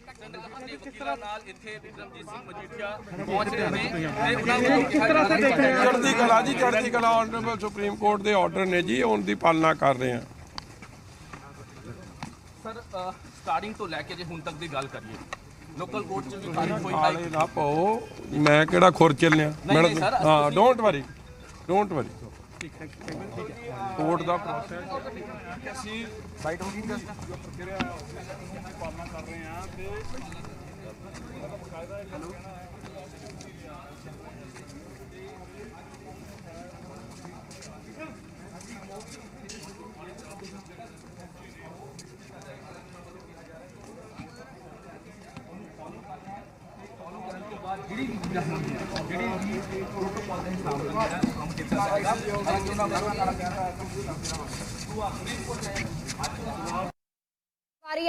चढ़ती कला जी, चढ़ती कला ऑनरेबल सुप्रीम कोर्ट के ऑर्डर ने जी, उनकी पालना कर रहे हैं सर। स्टार्टिंग तो लैके जे हुण तक दी गल करिए लोकल कोर्ट च भी कोई आले ना पाओ, मैं किहड़ा खुर चलिया मैडम। हाँ, डोंट वरी कोर्ट का प्रोसैस साइट होगी प्रक्रिया पालना कर रहे हैं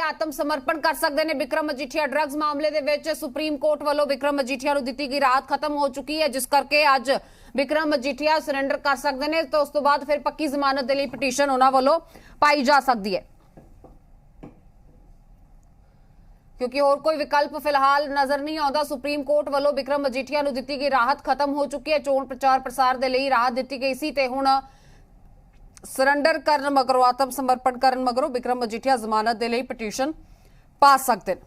आत्म समर्पण कर सकते हैं विक्रम मजीठिया। ड्रग्स मामले दे विच सुप्रीम कोर्ट वालों विक्रम मजीठिया को दी गई राहत खत्म हो चुकी है, जिस करके अज विक्रम मजीठिया सरेंडर कर सकते हैं। तो उस तो बाद फिर पक्की जमानत के लिए पटीशन उन्होंने वालों पाई जा सकती है, क्योंकि और कोई विकल्प फिलहाल नजर नहीं आता। सुप्रीम कोर्ट वालों विक्रम मजीठिया को दी गई राहत खत्म हो चुकी है। चोण प्रचार प्रसार के लिए राहत दी गई सी, ते हुण सरेंडर करन मगरों आत्म समर्पण करन मगरों विक्रम मजीठिया जमानत के लिए पटीशन पा सकते हैं।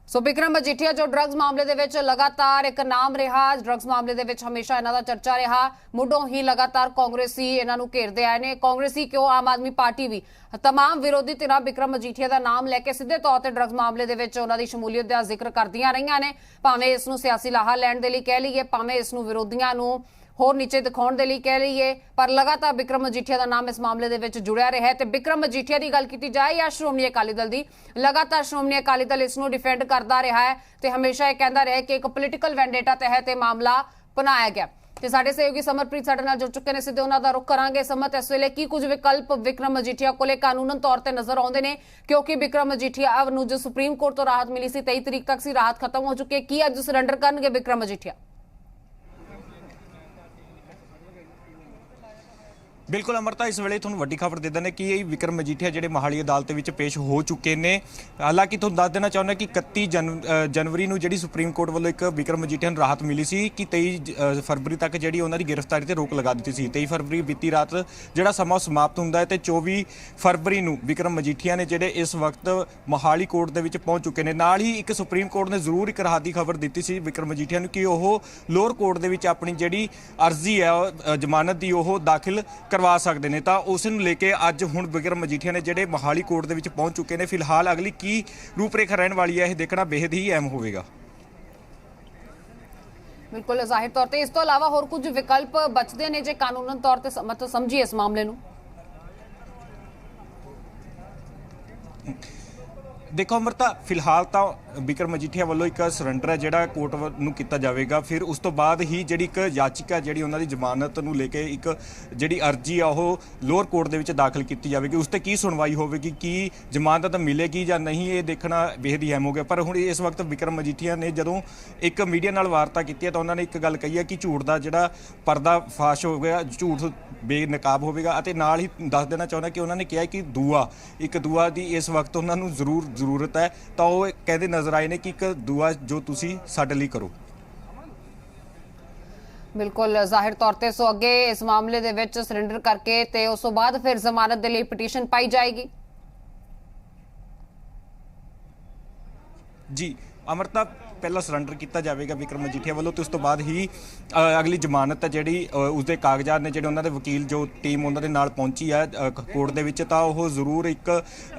सो विक्रम मजीठिया जो ड्रग्स मामले दे विच लगातार एक नाम रहा, ड्रग्स मामले दे विच हमेशा इन्हां दा चर्चा रहा। मुढ़ों ही लगातार कांग्रेसी इन्हां नूं घेरदे आए ने। कांग्रेसी क्यों, आम आदमी पार्टी भी तमाम विरोधी धिरां विक्रम मजीठिया का नाम लैके सीधे तौर पर ड्रग्स मामले दे विच उन्हां दी शमूलीयत का जिक्र करदियां रहियां ने। भावें इस नूं सियासी लाहा लैण दे लई कह लईए, भावें इस नूं विरोधियां नूं होर नीचे दिखाने के लिए कह रही है, पर लगातार विक्रम मजीठिया का नाम इस मामले के जुड़िया रहा है। तो विक्रम मजीठिया की गल की जाए या श्रोमणी अकाली दल की, लगातार श्रोमणी अकाली दल इसनूं डिफेंड करता रहा है तो हमेशा यह कहता रहा है कि एक पोलिटिकल वेंडेटा तहत मामला बनाया गया। तो साडे सहयोगी समरप्रीत साडे नाल जुड़ चुके हैं, सीधे उन्हां दा रुख करांगे। समत, इस वेले की कुछ विकल्प विक्रम मजीठिया कोले कानूनन तौर पर नजर आउंदे ने, क्योंकि विक्रम मजीठिया नूं जो सुप्रीम कोर्ट तो राहत मिली सी 23 तरीक तक सी, राहत खत्म हो चुकी है। की अज सरेंडर करनगे विक्रम मजीठिया? बिल्कुल अमरता, इस वेले तुहानूं वड्डी खबर दे देने कि विक्रम मजीठिया जिहड़े मोहाली अदालत विच पेश हो चुके हैं। हालांकि तुहानूं दस देना चाहुंदा कि 31 जनवरी नूं जिहड़ी सुप्रीम कोर्ट वालों एक विक्रम मजीठिया नूं राहत मिली सी कि 23 फरवरी तक जिहड़ी उन्हां दी गिरफ्तारी ते रोक लगा दी सी। 23 फरवरी बीती रात जिहड़ा समां समाप्त हुंदा है ते 24 फरवरी नूं विक्रम मजीठिया ने जिहड़े इस वक्त मोहाली कोर्ट दे विच पहुंच चुके हैं। नाल ही एक सुप्रीम कोर्ट ने जरूर एक राहत दी खबर दी सी विक्रम मजीठिया नूं कि ओह लोअर कोर्ट दे विच अपनी जिहड़ी अर्जी है जमानत दी ओह दाखिल करवा सकते हैं। तो उस नूं लेके अज हुण विक्रम मजीठिया ने जिहड़े मोहाली कोर्ट दे विच पहुंच चुके हैं। फिलहाल अगली की रूपरेखा रहने वाली है, यह देखना बेहद ही अहम होगा। बिल्कुल जाहिर तौर पर इस तो अलावा होर कुछ विकल्प बचते हैं जे कानूनन तौर पर मतलब समझिए इस मामले नूं? देखो अमरता, फिलहाल तो विक्रम मजीठिया वालों एक सरेंडर है जिहड़ा कोर्ट नूं कीता जाएगा। फिर उस तो बाद ही जिहड़ी एक याचिका जिहड़ी उन्हां दी जमानत नूं लेके एक जिहड़ी अर्जी आ ओह लोअर कोर्ट दे विच दाखिल की जाएगी। उस ते की सुनवाई होवेगी, की जमानत मिलेगी या नहीं, ये देखना बेहद ही अहम हो गया। पर हुण इस वक्त विक्रम मजीठिया ने जदों एक मीडिया नाल वार्ता की है तो उन्होंने एक गल कही है कि झूठ का जिहड़ा पर्दा फाश हो गया, झूठ बेनकाब होवेगा। अते नाल ही दस देना चाहुंदा कि उन्होंने कहा कि एक दुआ की इस वक्त उन्होंने जरूरत है। तो वह कहते नजर आए ने कि एक दुआ जो तुसी साडे लई करो। बिल्कुल जाहिर तौर पर सो अगे इस मामले दे विच सरेंडर करके ते उस तो बाद फिर जमानत के लिए पटीशन पाई जाएगी। जी अमरता, पहला सरेंडर किया जाएगा विक्रम मजीठिया वालों, तो उस तो बाद ही अगली जमानत है जी उसके कागजात ने जो उन्होंने वकील जो टीम उन्होंने नाल पहुंची है कोर्ट के विच, तो वह जरूर एक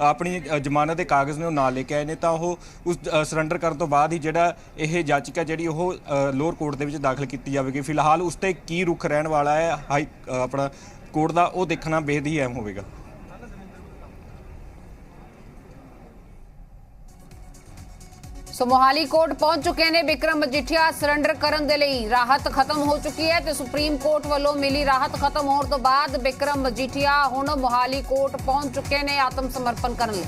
अपनी जमानत के कागज़ ने नाल लेके आए हैं। तो वह उस सरेंडर करने तो बाद ही जिहड़ा यह याचिका जी लोअर कोर्ट के दाखिल की जाएगी। फिलहाल उस पर की रुख रहने वाला है हाई अपना कोर्ट का, वो देखना बेहद ही अहम होगा। सो मोहाली कोर्ट पहुंच चुके हैं विक्रम मजीठिया, सरेंडर करने के लिए राहत खत्म हो चुकी है। तो सुप्रीम कोर्ट वालों मिली राहत खत्म होने तो बाद विक्रम मजीठिया हुण मोहाली कोर्ट पहुंच चुके हैं आत्म समर्पण करने।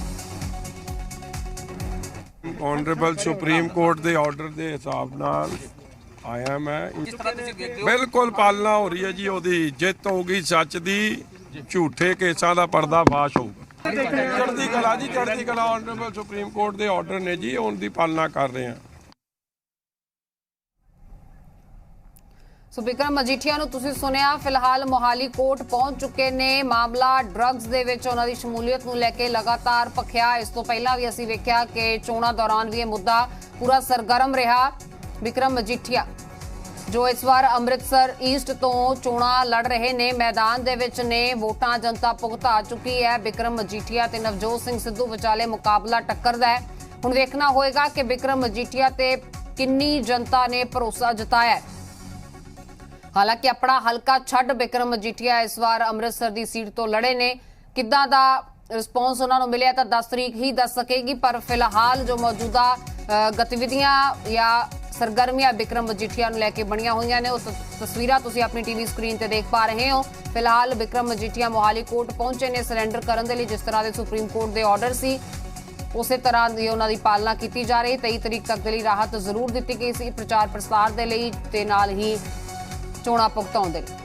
ऑनरेबल सुप्रीम कोर्ट के ऑर्डर के हिसाब नाल आया मैं, बिल्कुल पालना हो रही है जी। ओदी जित होगी सच दी, झूठे केसां दा पर्दा फाश होगा। ਚੜ੍ਹਦੀ ਕਲਾ ਜੀ, ਚੜ੍ਹਦੀ ਕਲਾ। ਆਨਰੇਬਲ ਸੁਪਰੀਮ ਕੋਰਟ ਦੇ ਆਰਡਰ ਨੇ ਜੀ, ਉਹਦੀ ਪਾਲਣਾ ਕਰ ਰਹੇ ਹਾਂ। ਸੋ ਵਿਕਰਮ ਮਜੀਠੀਆ ਨੂੰ ਤੁਸੀਂ ਸੁਣਿਆ, ਫਿਲਹਾਲ ਮੋਹਾਲੀ ਕੋਰਟ ਪਹੁੰਚ ਚੁੱਕੇ ਨੇ। ਮਾਮਲਾ ਡਰੱਗਸ ਦੇ ਵਿੱਚ ਉਹਨਾਂ ਦੀ ਸ਼ਮੂਲੀਅਤ ਨੂੰ ਲੈ ਕੇ ਲਗਾਤਾਰ ਭਖਿਆ। ਇਸ ਤੋਂ ਪਹਿਲਾਂ ਵੀ ਅਸੀਂ ਵੇਖਿਆ ਕਿ ਚੋਣਾਂ ਦੌਰਾਨ ਵੀ ਇਹ ਮੁੱਦਾ ਪੂਰਾ ਸਰਗਰਮ ਰਿਹਾ। ਵਿਕਰਮ ਮਜੀਠੀਆ ਜੋ ਇਸ ਵਾਰ ਅੰਮ੍ਰਿਤਸਰ ਈਸਟ ਤੋਂ ਚੋਣਾਂ ਲੜ ਰਹੇ ਨੇ, ਮੈਦਾਨ ਦੇ ਵਿੱਚ ਨੇ, ਵੋਟਾਂ ਜਨਤਾ ਭੁਗਤਾ ਚੁੱਕੀ ਹੈ। ਵਿਕਰਮ ਮਜੀਠੀਆ ਤੇ ਨਵਜੋਤ ਸਿੰਘ ਸਿੱਧੂ ਵਿਚਾਲੇ ਮੁਕਾਬਲਾ ਟੱਕਰਦਾ ਹੈ। ਹੁਣ ਵੇਖਣਾ ਹੋਏਗਾ ਕਿ ਵਿਕਰਮ ਮਜੀਠੀਆ ਤੇ ਕਿੰਨੀ ਜਨਤਾ ਨੇ ਭਰੋਸਾ ਜਤਾਇਆ। ਹਾਲਾਂਕਿ ਆਪਣਾ ਹਲਕਾ ਛੱਡ ਵਿਕਰਮ ਮਜੀਠੀਆ ਇਸ ਵਾਰ ਅੰਮ੍ਰਿਤਸਰ ਦੀ ਸੀਟ ਤੋਂ ਲੜੇ ਨੇ। ਕਿੱਦਾਂ ਦਾ ਰਿਸਪੌਂਸ ਉਹਨਾਂ ਨੂੰ ਮਿਲਿਆ ਤਾਂ 10 ਤਰੀਕ ਹੀ ਦੱਸ ਸਕੇਗੀ, ਪਰ ਫਿਲਹਾਲ ਜੋ ਮੌਜੂਦਾ ਗਤੀਵਿਧੀਆਂ ਜਾਂ ਸਰਗਰਮੀਆਂ ਵਿਕਰਮ ਮਜੀਠੀਆ ਨੂੰ ਲੈ ਕੇ ਬਣੀਆਂ ਹੋਈਆਂ ਨੇ, ਉਹ ਤਸਵੀਰਾਂ ਤੁਸੀਂ ਆਪਣੀ ਟੀਵੀ ਸਕਰੀਨ ਤੇ ਦੇਖ ਪਾ ਰਹੇ ਹੋ। ਫਿਲਹਾਲ ਵਿਕਰਮ ਮਜੀਠੀਆ ਮੋਹਾਲੀ ਕੋਰਟ ਪਹੁੰਚੇ ਨੇ ਸਰੈਂਡਰ ਕਰਨ ਦੇ ਲਈ। ਜਿਸ ਤਰ੍ਹਾਂ ਦੇ ਸੁਪਰੀਮ ਕੋਰਟ ਦੇ ਆਰਡਰ ਸੀ ਉਸੇ ਤਰ੍ਹਾਂ ਦੀ ਉਹਨਾਂ ਦੀ ਪਾਲਣਾ ਕੀਤੀ ਜਾ ਰਹੀ। 23 ਤਰੀਕ ਤੱਕ ਦੇ ਲਈ ਰਾਹਤ ਜ਼ਰੂਰ ਦਿੱਤੀ ਗਈ ਸੀ ਪ੍ਰਚਾਰ ਪ੍ਰਸਾਰ ਦੇ ਲਈ ਤੇ ਨਾਲ ਹੀ ਚੋਣਾਂ ਭੁਗਤਾਉਣ ਦੇ ਲਈ।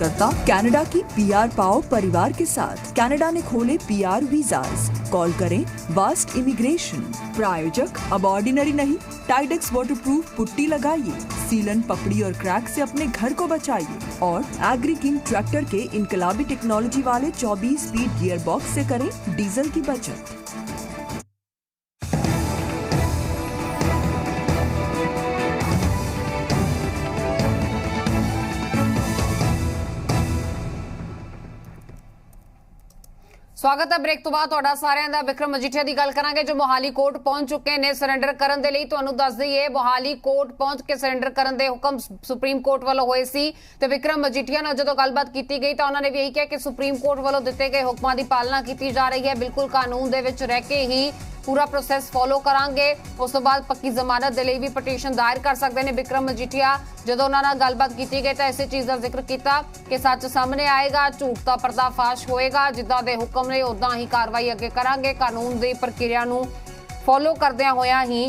करता कनाडा की पीआर पाओ परिवार के साथ। कनाडा ने खोले पीआर वीजाज। कॉल करें वास्ट इमिग्रेशन। प्रायोजक अब ऑर्डिनरी नहीं, टाइडेक्स वाटरप्रूफ पुट्टी लगाइए, सीलन, पपड़ी और क्रैक से अपने घर को बचाइए। और एग्री किंग ट्रैक्टर के इनकलाबी टेक्नोलॉजी वाले 24 स्पीड गियर बॉक्स से करें डीजल की बचत। ਸਵਾਗਤ ਹੈ। ਬ੍ਰੇਕ ਤੋਂ ਬਾਅਦ ਤੁਹਾਡਾ ਸਾਰਿਆਂ ਦਾ। ਵਿਕਰਮ ਮਜੀਠੀਆ ਦੀ ਗੱਲ ਕਰਾਂਗੇ ਜੋ ਮੋਹਾਲੀ ਕੋਰਟ ਪਹੁੰਚ ਚੁੱਕੇ ਨੇ ਸਰੈਂਡਰ ਕਰਨ ਦੇ ਲਈ। ਤੁਹਾਨੂੰ ਦੱਸ ਦਈਏ ਮੋਹਾਲੀ ਕੋਰਟ ਪਹੁੰਚ ਕੇ ਸਰੈਂਡਰ ਕਰਨ ਦੇ ਹੁਕਮ ਸੁਪਰੀਮ ਕੋਰਟ ਵੱਲੋਂ ਹੋਏ ਸੀ ਤੇ ਵਿਕਰਮ ਮਜੀਠੀਆ ਨਾਲ ਜਦੋਂ ਗੱਲਬਾਤ ਕੀਤੀ ਗਈ ਤਾਂ ਉਹਨਾਂ ਨੇ ਵੀ ਇਹੀ ਕਿਹਾ ਕਿ ਸੁਪਰੀਮ ਕੋਰਟ ਵੱਲੋਂ ਦਿੱਤੇ ਗਏ ਹੁਕਮਾਂ ਦੀ ਪਾਲਣਾ ਕੀਤੀ ਜਾ ਰਹੀ ਹੈ। ਬਿਲਕੁਲ ਕਾਨੂੰਨ ਦੇ ਵਿੱਚ ਰਹਿ ਕੇ ਹੀ पूरा प्रोसैस फॉलो करांगे। उस तो बाद पक्की जमानत दे लई भी पटीशन दायर कर सकते हैं विक्रम मजीठिया। जदों उन्हां नाल गलबात कीती गई तां इसे चीज़ का जिक्र किया कि सच सामने आएगा, झूठ का पर्दाफाश होएगा। जिद्दां दे हुक्म ने उदां ही कार्रवाई अगे करांगे। कानून की प्रक्रिया नूं फॉलो करदियां होइयां ही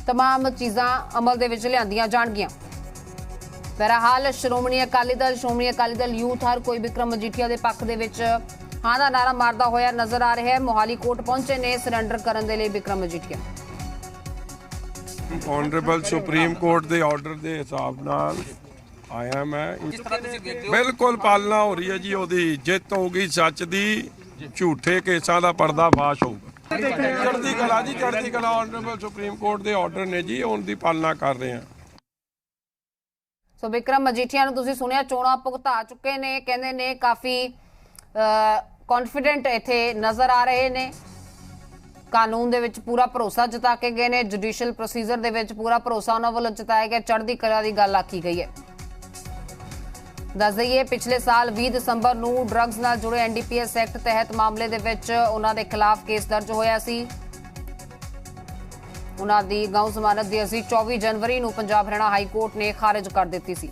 तमाम चीज़ां अमल दे विच लिआंदियां जाणगियां। बहरहाल श्रोमणी अकाली दल यूथ हर कोई विक्रम मजीठिया के पक्ष दे विच हाँ का नारा मारदा होया नजर आ रहा है। मोहाली कोर्ट पहुंचे ने सरेंडर करने के लिए Vikram Majithia. Honourable supreme court के ऑर्डर के हिसाब नाल आया मैं। बिल्कुल पालना हो रही है जी। ओदी जित होगी सच दी, झूठे केसां दा पर्दाफाश होगा। चढ़ती कला जी, चढ़ती कला। ऑनरेबल सुप्रीम कोर्ट के ऑर्डर ने जी, उनकी पालना कर रहे हैं। सो विक्रम मजीठिया नूं तुसीं सुनिया, चोणां भुगता चुके ने, कहंदे ने काफ़ी कॉन्फिडेंट इत्थे नज़र आ रहे ने। कानून दे विच पूरा भरोसा जता के गए ने। जुडिशियल प्रोसीजर दे विच पूरा भरोसा उन्हां वल्लों जताया गया। चढ़दी कला दी गल आखी गई है। दस दईए पिछले साल 20 दसंबर नूं ड्रग्स नाल जुड़े NDPS एक्ट तहत मामले दे विच उन्हां दे खिलाफ केस दर्ज होया सी। उन्हां दी गौ जमानत दी अर्जी 24 जनवरी नूं पंजाब हरियाणा हाई कोर्ट ने खारिज कर दित्ती सी।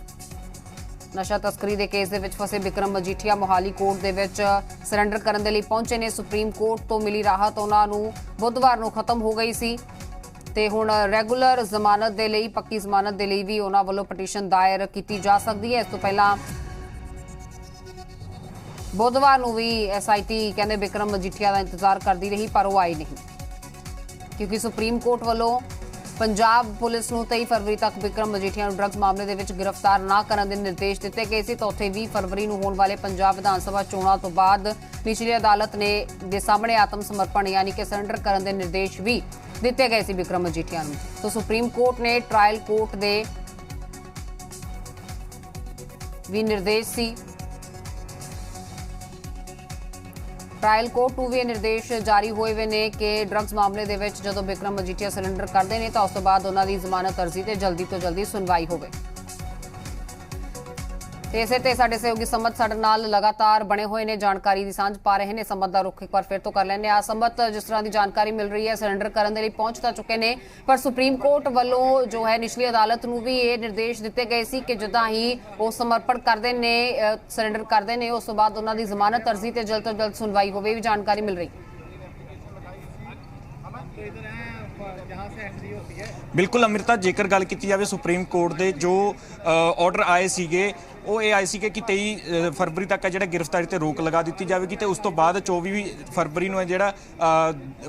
नशा तस्करी के केस दे विच फसे विक्रम मजीठिया मोहाली कोर्ट दे विच सरेंडर करने के लिए पहुंचे ने। सुप्रीम कोर्ट तो मिली राहत उन्हां नूं बुधवार नूं खत्म हो गई सी ते हुण रैगूलर जमानत दे लई, पक्की जमानत दे लई भी उन्हां वल्लों पटीशन दायर की जा सकती है। इस तो पहला बुधवार नूं भी SIT कहंदे विक्रम मजीठिया का इंतजार करती रही पर वो आई नहीं, क्योंकि सुप्रीम कोर्ट वल्लों पंजाब पुलिस नूं 23 फरवरी तक विक्रम मजीठिया नूं ड्रग्स मामले दे विच गिरफ्तार ना करन दे निर्देश दिते गए सी। तो उत्थे 20 फरवरी नूं होण वाले पंजाब विधान सभा चोणां तो बाद निचली अदालत ने दे सामने आत्म समर्पण यानी कि सरेंडर करन दे निर्देश भी दिते गए सी विक्रम मजीठिया नूं। तो सुप्रीम कोर्ट ने ट्रायल कोर्ट दे भी निर्देश सी ਟ੍ਰਾਇਲ ਕੋਰਟ ਨੂੰ ਵੀ ਇਹ ਨਿਰਦੇਸ਼ ਜਾਰੀ ਹੋਏ ਹੋਏ ਨੇ ਕਿ ਡਰੱਗਸ ਮਾਮਲੇ ਦੇ ਵਿੱਚ ਜਦੋਂ ਬਿਕਰਮ ਮਜੀਠੀਆ ਸਰੈਂਡਰ ਕਰਦੇ ਨੇ ਤਾਂ ਉਸ ਤੋਂ ਬਾਅਦ ਉਹਨਾਂ ਦੀ ਜ਼ਮਾਨਤ ਅਰਜ਼ੀ ਤੇ ਜਲਦੀ ਤੋਂ ਜਲਦੀ ਸੁਣਵਾਈ ਹੋਵੇ। ਤੇ ਇਸੇ ਤੇ ਸਾਡੇ ਸਹਿਯੋਗੀ ਸੰਮਤ ਸਾਡੇ ਨਾਲ ਲਗਾਤਾਰ ਬਣੇ ਹੋਏ ਨੇ, ਜਾਣਕਾਰੀ ਦੀ ਸਾਂਝ ਪਾ ਰਹੇ ਨੇ। ਸੰਮਤ ਦਾ ਰੁਖ ਇੱਕ ਵਾਰ ਫਿਰ ਤੋਂ ਕਰ ਲੈਂਦੇ ਆ। ਸੰਮਤ, ਜਿਸ ਤਰ੍ਹਾਂ ਦੀ ਜਾਣਕਾਰੀ ਮਿਲ ਰਹੀ ਹੈ ਸਰੈਂਡਰ ਕਰਨ ਦੇ ਲਈ ਪਹੁੰਚ ਤਾਂ ਚੁੱਕੇ ਨੇ, ਪਰ ਸੁਪਰੀਮ ਕੋਰਟ ਵੱਲੋਂ ਜੋ ਹੈ ਨਿਚਲੀ ਅਦਾਲਤ ਨੂੰ ਵੀ ਇਹ ਨਿਰਦੇਸ਼ ਦਿੱਤੇ ਗਏ ਸੀ ਕਿ ਜਿੱਦਾਂ ਹੀ ਉਹ ਸਮਰਪਣ ਕਰਦੇ ਨੇ, ਸਰੈਂਡਰ ਕਰਦੇ ਨੇ, ਉਸ ਤੋਂ ਬਾਅਦ ਉਹਨਾਂ ਦੀ ਜ਼ਮਾਨਤ ਅਰਜ਼ੀ ਤੇ ਜਲਦ ਤੋਂ ਜਲਦ ਸੁਣਵਾਈ ਹੋਵੇ, ਵੀ ਜਾਣਕਾਰੀ ਮਿਲ ਰਹੀ। ਬਿਲਕੁਲ ਅੰਮ੍ਰਿਤਾ, ਜੇਕਰ ਗੱਲ ਕੀਤੀ ਜਾਵੇ ਸੁਪਰੀਮ ਕੋਰਟ ਦੇ ਜੋ ਆਰਡਰ ਆਏ ਸੀਗੇ ਉਹ ਇਹ ਆਏ ਸੀਗੇ ਕਿ 23 ਫਰਵਰੀ ਤੱਕ ਜਿਹੜਾ ਗ੍ਰਿਫਤਾਰੀ ਤੇ ਰੋਕ ਲਗਾ ਦਿੱਤੀ ਜਾਵੇਗੀ ਤੇ ਉਸ ਤੋਂ ਬਾਅਦ 24 ਫਰਵਰੀ ਨੂੰ ਜਿਹੜਾ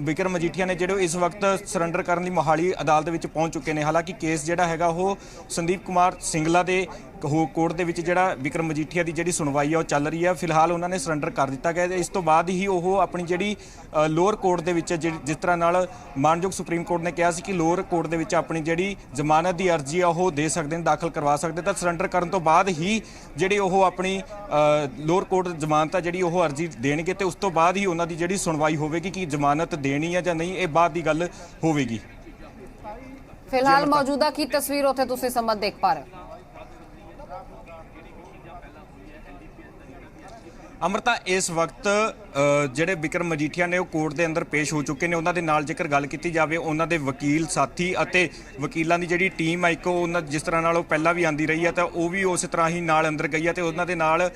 ਬਿਕਰਮ ਮਜੀਠੀਆ ਨੇ ਜਿਹੜੇ ਇਸ ਵਕਤ ਸਰੈਂਡਰ ਕਰਨ ਲਈ ਮੋਹਾਲੀ ਅਦਾਲਤ ਵਿੱਚ ਪਹੁੰਚ ਚੁੱਕੇ ਨੇ। ਹਾਲਾਂਕਿ ਕੇਸ ਜਿਹੜਾ ਹੈਗਾ ਉਹ ਸੰਦੀਪ ਕੁਮਾਰ ਸਿੰਗਲਾ ਦੇ ਕੋਰਟ ਦੇ ਵਿੱਚ ਜਿਹੜਾ ਬਿਕਰਮ ਮਜੀਠੀਆ ਦੀ ਜਿਹੜੀ ਸੁਣਵਾਈ ਆ ਉਹ ਚੱਲ ਰਹੀ ਹੈ। ਫਿਲਹਾਲ ਉਹਨਾਂ ਨੇ ਸਰੈਂਡਰ ਕਰ ਦਿੱਤਾ ਗਿਆ ਤੇ ਇਸ ਤੋਂ ਬਾਅਦ ਹੀ ਉਹ ਆਪਣੀ ਜਿਹੜੀ ਲੋਅਰ ਕੋਰਟ ਦੇ ਵਿੱਚ ਜਿਸ ਤਰ੍ਹਾਂ ਨਾਲ ਮਾਨਯੋਗ ਸੁਪਰੀਮ ਕੋਰਟ ਨੇ ਕਿਹਾ ਸੀ ਕਿ ਲੋਅਰ ਕੋਰਟ ਦੇ ਵਿੱਚ ਆਪਣੀ ਜਿਹੜੀ ਜ਼ਮਾਨਤ ਦੀ ਅਰਜ਼ੀ ਆ ਉਹ ਦੇ ਸਕਦੇ ਨੇ, ਦਾਖਲ ਕਰਵਾ ਸਕਦੇ, ਤਾਂ ਸਰੈਂਡਰ ਕਰਨ ਤੋਂ ਬਾਅਦ ਹੀ ਜਿਹੜੇ ਉਹ ਆਪਣੀ ਲੋਅਰ ਕੋਰਟ ਜ਼ਮਾਨਤ ਆ ਜਿਹੜੀ ਉਹ ਅਰਜ਼ੀ ਦੇਣਗੇ ਤੇ ਉਸ ਤੋਂ ਬਾਅਦ ਹੀ ਉਹਨਾਂ ਦੀ ਜਿਹੜੀ ਸੁਣਵਾਈ ਹੋਵੇਗੀ ਕਿ ਜ਼ਮਾਨਤ ਦੇਣੀ ਹੈ ਜਾਂ ਨਹੀਂ, ਇਹ ਬਾਅਦ ਦੀ ਗੱਲ ਹੋਵੇਗੀ। ਫਿਲਹਾਲ ਮੌਜੂਦਾ ਕੀ ਤਸਵੀਰ ਉੱਥੇ ਤੁਸੀਂ ਸੰਮਤ ਦੇਖ ਪਾ ਰਹੇ ਹੋ? ਅਮਰਤਾ, ਇਸ ਵਕਤ ਜਿਹੜੇ ਬਿਕਰਮ ਮਜੀਠੀਆ ਨੇ ਉਹ ਕੋਰਟ ਦੇ ਅੰਦਰ ਪੇਸ਼ ਹੋ ਚੁੱਕੇ ਨੇ। ਉਹਨਾਂ ਦੇ ਨਾਲ ਜੇਕਰ ਗੱਲ ਕੀਤੀ ਜਾਵੇ ਉਹਨਾਂ ਦੇ ਵਕੀਲ ਸਾਥੀ ਅਤੇ ਵਕੀਲਾਂ ਦੀ ਜਿਹੜੀ ਟੀਮ ਆ, ਇੱਕ ਉਹਨਾਂ ਜਿਸ ਤਰ੍ਹਾਂ ਨਾਲ ਉਹ ਪਹਿਲਾਂ ਵੀ ਆਂਦੀ ਰਹੀ ਹੈ ਤਾਂ ਉਹ ਵੀ ਉਸੇ ਤਰ੍ਹਾਂ ਹੀ ਨਾਲ ਅੰਦਰ ਗਈ ਹੈ ਤੇ ਉਹਨਾਂ ਦੇ ਨਾਲ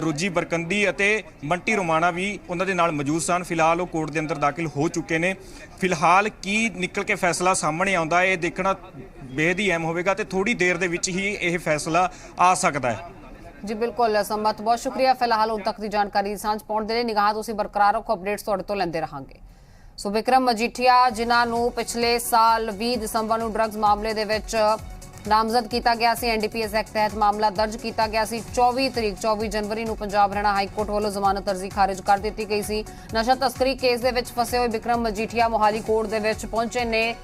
ਰੁਜੀ ਬਰਕੰਦੀ ਅਤੇ ਬੰਟੀ ਰੋਮਾਣਾ ਵੀ ਉਹਨਾਂ ਦੇ ਨਾਲ ਮੌਜੂਦ ਸਨ। ਫਿਲਹਾਲ ਉਹ ਕੋਰਟ ਦੇ ਅੰਦਰ ਦਾਖਲ ਹੋ ਚੁੱਕੇ ਨੇ। ਫਿਲਹਾਲ ਕੀ ਨਿਕਲ ਕੇ ਫੈਸਲਾ ਸਾਹਮਣੇ ਆਉਂਦਾ ਇਹ ਦੇਖਣਾ ਬੇਹੱਦ ਹੀ ਅਹਿਮ ਹੋਵੇਗਾ ਤੇ ਥੋੜੀ ਦੇਰ ਦੇ ਵਿੱਚ ਹੀ ਇਹ ਫੈਸਲਾ ਆ ਸਕਦਾ ਹੈ। ਜੀ ਬਿਲਕੁਲ ਸੰਮਤ, ਬਹੁਤ ਸ਼ੁਕਰੀਆ। ਫਿਲਹਾਲ ਹੁਣ ਤੱਕ ਦੀ ਜਾਣਕਾਰੀ ਦੀ ਸਾਂਝ ਪਾਉਣ ਦੇ ਲਈ ਨਿਗਾਹ ਤੁਸੀਂ ਬਰਕਰਾਰ ਰੱਖੋ, ਅਪਡੇਟਸ ਤੁਹਾਡੇ ਤੋਂ ਲੈਂਦੇ ਰਹਾਂਗੇ। ਸੋ ਬਿਕਰਮ ਮਜੀਠੀਆ ਜਿਨ੍ਹਾਂ ਨੂੰ ਪਿਛਲੇ ਸਾਲ 20 ਦਸੰਬਰ ਨੂੰ ਡਰੱਗਸ ਮਾਮਲੇ ਦੇ ਵਿੱਚ ਨਾਮਜ਼ਦ ਕੀਤਾ ਗਿਆ ਸੀ, ਐਨਡੀਪੀਐਸ ਐਕਟ ਤਹਿਤ ਮਾਮਲਾ ਦਰਜ ਕੀਤਾ ਗਿਆ ਸੀ। 24 ਜਨਵਰੀ ਨੂੰ ਪੰਜਾਬ ਹਰਿਆਣਾ ਹਾਈ ਕੋਰਟ ਵੱਲੋਂ ਜ਼ਮਾਨਤ ਅਰਜ਼ੀ ਖਾਰਿਜ ਕਰ ਦਿੱਤੀ ਗਈ ਸੀ। ਨਸ਼ਾ ਤਸਕਰੀ ਕੇਸ ਦੇ ਵਿੱਚ ਫਸੇ ਹੋਏ ਬਿਕਰਮ ਮਜੀਠੀਆ ਮੋਹਾਲੀ ਕੋਰਟ ਦੇ ਵਿੱਚ ਪਹੁੰਚੇ ਨੇ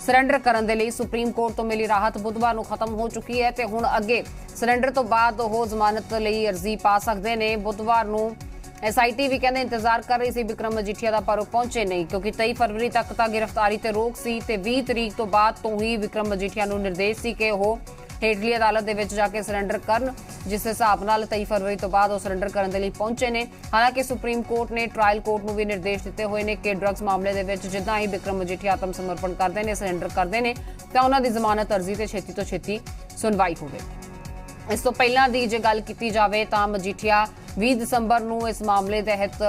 ਸਰੈਂਡਰ ਕਰਨ ਦੇ ਲਈ। ਸੁਪਰੀਮ ਕੋਰਟ ਤੋਂ ਮਿਲੀ ਰਾਹਤ ਬੁੱਧਵਾਰ ਨੂੰ ਖਤਮ ਹੋ ਚੁੱਕੀ ਹੈ ਤੇ ਹੁਣ ਅੱਗੇ ਸਰੈਂਡਰ ਤੋਂ ਬਾਅਦ ਉਹ ਜ਼ਮਾਨਤ ਲਈ ਅਰਜ਼ੀ ਪਾ ਸਕਦੇ ਨੇ। ਬੁੱਧਵਾਰ ਨੂੰ ਐਸਆਈਟੀ ਵੀ ਕਹਿੰਦੇ ਇੰਤਜ਼ਾਰ ਕਰ ਰਹੀ ਸੀ ਬਿਕਰਮ ਮਜੀਠੀਆ ਦਾ, ਪਰ ਉਹ ਪਹੁੰਚੇ ਨਹੀਂ ਕਿਉਂਕਿ 23 ਫਰਵਰੀ ਤੱਕ ਤਾਂ ਗ੍ਰਿਫਤਾਰੀ ਤੇ ਰੋਕ ਸੀ ਤੇ 20 ਤਰੀਕ ਤੋਂ ਬਾਅਦ ਤੋਂ ਹੀ ਬਿਕਰਮ ਮਜੀਠੀਆ ਨੂੰ ਨਿਰਦੇਸ਼ ਸੀ ਕਿ ਉਹ ਹੇਠਲੀ ਅਦਾਲਤ ਦੇ ਵਿੱਚ ਜਾ ਕੇ ਸਰੈਂਡਰ ਕਰਨ, ਜਿਸ ਹਿਸਾਬ ਨਾਲ 23 ਫਰਵਰੀ ਤੋਂ ਬਾਅਦ ਉਹ ਸਰੈਂਡਰ ਕਰਨ ਦੇ ਲਈ ਪਹੁੰਚੇ ਨੇ। ਹਾਲਾਂਕਿ ਸੁਪਰੀਮ ਕੋਰਟ ਨੇ ਟ੍ਰਾਇਲ ਕੋਰਟ ਨੂੰ ਵੀ ਨਿਰਦੇਸ਼ ਦਿੱਤੇ ਹੋਏ ਨੇ ਕਿ ਡਰੱਗਸ ਮਾਮਲੇ ਦੇ ਵਿੱਚ ਜਿੱਦਾਂ ਹੀ ਬਿਕਰਮ ਮਜੀਠੀਆ ਆਤਮ ਸਮਰਪਣ ਕਰਦੇ ਨੇ, ਸਰੈਂਡਰ ਕਰਦੇ ਨੇ, ਤਾਂ ਉਹਨਾਂ ਦੀ ਜ਼ਮਾਨਤ ਅਰਜ਼ੀ ਤੇ ਛੇਤੀ ਤੋਂ ਛੇਤੀ ਸੁਣਵਾਈ ਹੋਵੇ। ਇਸ ਤੋਂ ਪਹਿਲਾਂ ਦੀ ਜੇ ਗੱਲ ਕੀਤੀ ਜਾਵੇ ਤਾਂ ਮਜੀਠੀਆ 20 ਦਸੰਬਰ ਨੂੰ ਇਸ ਮਾਮਲੇ ਤਹਿਤ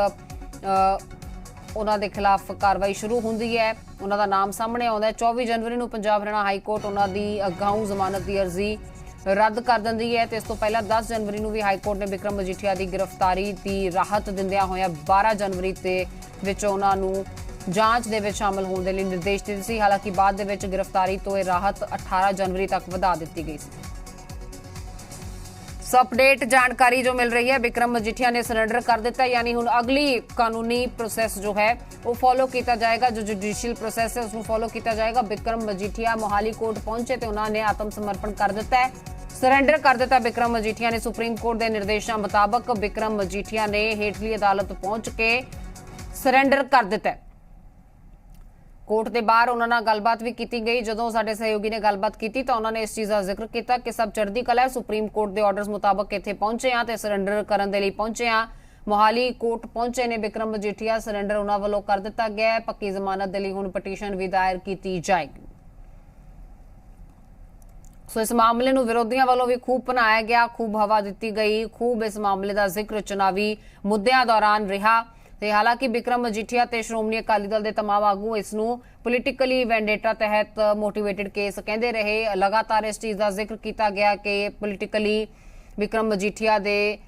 ਉਹਨਾਂ ਦੇ ਖਿਲਾਫ ਕਾਰਵਾਈ ਸ਼ੁਰੂ ਹੁੰਦੀ ਹੈ, ਉਹਨਾਂ ਦਾ ਨਾਮ ਸਾਹਮਣੇ ਆਉਂਦਾ ਹੈ। 24 ਜਨਵਰੀ ਨੂੰ ਪੰਜਾਬ ਹਰਿਆਣਾ ਹਾਈ ਕੋਰਟ ਉਹਨਾਂ ਦੀ ਅਗਾਊਂ ਜ਼ਮਾਨਤ ਦੀ ਅਰਜ਼ੀ ਰੱਦ ਕਰ ਦਿੰਦੀ ਹੈ ਤੇ ਇਸ ਤੋਂ ਪਹਿਲਾਂ 10 ਜਨਵਰੀ ਨੂੰ ਵੀ ਹਾਈ ਕੋਰਟ ਨੇ ਬਿਕਰਮ ਮਜੀਠੀਆ ਦੀ ਗ੍ਰਿਫਤਾਰੀ ਦੀ ਰਾਹਤ ਦਿੰਦਿਆਂ ਹੋਇਆ 12 ਜਨਵਰੀ ਤੇ ਵਿੱਚ ਉਹਨਾਂ ਨੂੰ ਜਾਂਚ ਦੇ ਵਿੱਚ ਸ਼ਾਮਲ ਹੋਣ ਦੇ ਲਈ ਨਿਰਦੇਸ਼ ਦਿੱਤੇ ਸੀ। ਹਾਲਾਂਕਿ ਬਾਅਦ ਦੇ ਵਿੱਚ ਗ੍ਰਿਫਤਾਰੀ ਤੋਂ ਇਹ ਰਾਹਤ 18 ਜਨਵਰੀ ਤੱਕ ਵਧਾ ਦਿੱਤੀ ਗਈ ਸੀ। ਸੋ ਅਪਡੇਟ ਜਾਣਕਾਰੀ ਜੋ ਮਿਲ ਰਹੀ ਹੈ, ਬਿਕਰਮ ਮਜੀਠੀਆ ਨੇ ਸਰੈਂਡਰ ਕਰ ਦਿੱਤਾ, ਯਾਨੀ ਹੁਣ ਅਗਲੀ ਕਾਨੂੰਨੀ ਪ੍ਰੋਸੈਸ ਜੋ ਹੈ ਉਹ ਫੋਲੋ ਕੀਤਾ ਜਾਏਗਾ, ਜੋ ਜੁਡੀਸ਼ੀਅਲ ਪ੍ਰੋਸੈਸ ਹੈ ਉਸ ਨੂੰ ਫੋਲੋ ਕੀਤਾ ਜਾਏਗਾ। ਬਿਕਰਮ ਮਜੀਠੀਆ ਮੋਹਾਲੀ ਕੋਰਟ ਪਹੁੰਚੇ ਤੇ ਉਹਨਾਂ ਨੇ ਆਤਮ ਸਮਰਪਣ ਕਰ ਦਿੱਤਾ ਹੈ, ਸਰੈਂਡਰ ਕਰ ਦਿੱਤਾ ਬਿਕਰਮ ਮਜੀਠੀਆ ਨੇ। ਸੁਪਰੀਮ ਕੋਰਟ ਦੇ ਨਿਰਦੇਸ਼ਾਂ ਮੁਤਾਬਕ ਬਿਕਰਮ ਮਜੀਠੀਆ ਨੇ ਹੇਠਲੀ ਅਦਾਲਤ ਪਹੁੰਚ ਕੇ ਸਰੈਂਡਰ ਕਰ ਦਿੱਤਾ। ਕੋਰਟ ਦੇ ਬਾਹਰ ਉਹਨਾਂ ਨਾਲ ਗੱਲਬਾਤ ਵੀ ਕੀਤੀ ਗਈ। ਜਦੋਂ ਸਾਡੇ ਸਹਿਯੋਗੀ ਨੇ ਗੱਲਬਾਤ ਕੀਤੀ ਤਾਂ ਉਹਨਾਂ ਨੇ ਇਸ ਚੀਜ਼ ਦਾ ਜ਼ਿਕਰ ਕੀਤਾ ਕਿ ਸਭ ਚੜ੍ਹਦੀ ਕਲਾ ਹੈ, ਸੁਪਰੀਮ ਕੋਰਟ ਦੇ ਆਰਡਰਸ ਮੁਤਾਬਕ ਇੱਥੇ ਪਹੁੰਚੇ ਆ ਤੇ ਸਰੈਂਡਰ ਕਰਨ ਦੇ ਲਈ ਪਹੁੰਚੇ ਆ। ਮੋਹਾਲੀ ਕੋਰਟ ਪਹੁੰਚੇ ਨੇ ਬਿਕਰਮ ਮਜੀਠੀਆ, ਸਰੈਂਡਰ ਉਹਨਾਂ ਵੱਲੋਂ ਕਰ ਦਿੱਤਾ ਗਿਆ ਹੈ। ਪੱਕੀ ਜ਼ਮਾਨਤ ਦੇ ਲਈ ਹੁਣ ਪਟੀਸ਼ਨ ਵੀ ਦਾਇਰ ਕੀਤੀ ਜਾਏਗੀ। ਸੋ ਇਸ ਮਾਮਲੇ ਨੂੰ ਵਿਰੋਧੀਆਂ ਵੱਲੋਂ ਵੀ ਖੂਬ ਭਨਾਇਆ ਗਿਆ, ਖੂਬ ਹਵਾ ਦਿੱਤੀ ਗਈ, ਖੂਬ ਇਸ ਮਾਮਲੇ ਦਾ ਜ਼ਿਕਰ ਚੁਣਾਵੀ ਮੁੱਦਿਆਂ ਦੌਰਾਨ ਰਿਹਾ ਤੇ ਹਾਲਾਂਕਿ ਬਿਕਰਮ ਮਜੀਠੀਆ ਤੇ ਸ਼੍ਰੋਮਣੀ ਅਕਾਲੀ ਦਲ ਦੇ तमाम ਆਗੂ ਇਸ ਨੂੰ ਪੋਲੀਟੀਕਲੀ ਵੈਂਡੇਟਾ ਤਹਿਤ ਮੋਟੀਵੇਟਡ ਕੇਸ ਕਹਿੰਦੇ ਰਹੇ। ਲਗਾਤਾਰ ਇਸ ਚੀਜ਼ ਦਾ ਜ਼ਿਕਰ ਕੀਤਾ ਗਿਆ ਕਿ ਪੋਲੀਟੀਕਲੀ ਬਿਕਰਮ ਮਜੀਠੀਆ ਦੇ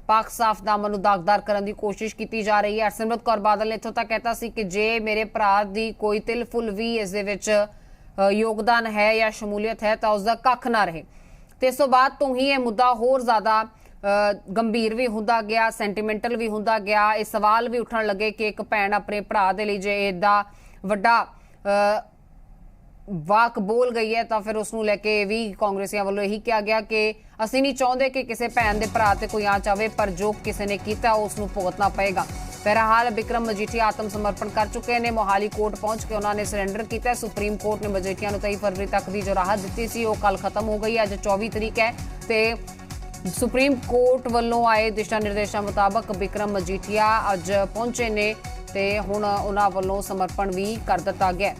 ਪਾਕ ਸਾਫ ਦਾਮਨ ਨੂੰ ਦਾਗਦਾਰ ਕਰਨ ਦੀ ਕੋਸ਼ਿਸ਼ ਕੀਤੀ ਜਾ ਰਹੀ ਹੈ। ਹਰਸਿਮਰਤ ਕੌਰ ਬਾਦਲ ਨੇ ਇੱਥੋਂ ਤੱਕ ਕਹਿਤਾ ਸੀ ਕਿ ਜੇ ਮੇਰੇ ਭਰਾ ਦੀ ਕੋਈ ਤਿਲ ਫੁੱਲ ਵੀ ਇਸ ਦੇ ਵਿੱਚ ਯੋਗਦਾਨ ਹੈ ਜਾਂ ਸ਼ਮੂਲੀਅਤ ਹੈ ਤਾਂ ਉਸ ਦਾ ਕੱਖ ਨਾ ਰਹੇ। ਤੇ ਇਸ ਤੋਂ ਬਾਅਦ ਤੋਂ ਹੀ ਇਹ ਮੁੱਦਾ ਹੋਰ ਜ਼ਿਆਦਾ ਗੰਭੀਰ ਵੀ ਹੁੰਦਾ ਗਿਆ, ਸੈਂਟੀਮੈਂਟਲ ਵੀ ਹੁੰਦਾ ਗਿਆ। ਇਹ ਸਵਾਲ ਵੀ ਉੱਠਣ ਲੱਗੇ ਕਿ ਇੱਕ ਭੈਣ ਆਪਣੇ ਭਰਾ ਦੇ ਲਈ ਜੇ ਏਦਾਂ ਵੱਡਾ ਵਾਕ ਬੋਲ ਗਈ ਹੈ ਤਾਂ ਫਿਰ ਉਸ ਨੂੰ ਲੈ ਕੇ ਵੀ ਕਾਂਗਰਸੀਆਂ ਵੱਲੋਂ ਇਹੀ ਕਿਹਾ ਗਿਆ ਕਿ ਅਸੀਂ ਨਹੀਂ ਚਾਹੁੰਦੇ ਕਿ ਕਿਸੇ ਭੈਣ ਦੇ ਭਰਾ ਤੇ ਕੋਈ ਆਂਚ ਆਵੇ, ਪਰ ਜੋ ਕਿਸੇ ਨੇ ਕੀਤਾ ਉਸ ਨੂੰ ਭੁਗਤਣਾ ਪਏਗਾ। बहरहाल बिक्रम मजीठिया आत्म समर्पण कर चुके हैं। मोहाली कोर्ट पहुंच के उन्होंने सरेंडर किया। सुप्रीम कोर्ट ने मजीठिया को 23 फरवरी तक की जो राहत दी सी वो कल खत्म हो गई है। अज 24 तरीक है तो सुप्रीम कोर्ट वालों आए दिशा निर्देशों मुताबक बिक्रम मजीठिया अज पहुंचे ने ते हुण उन्हां वालों समर्पण भी कर दिता गया।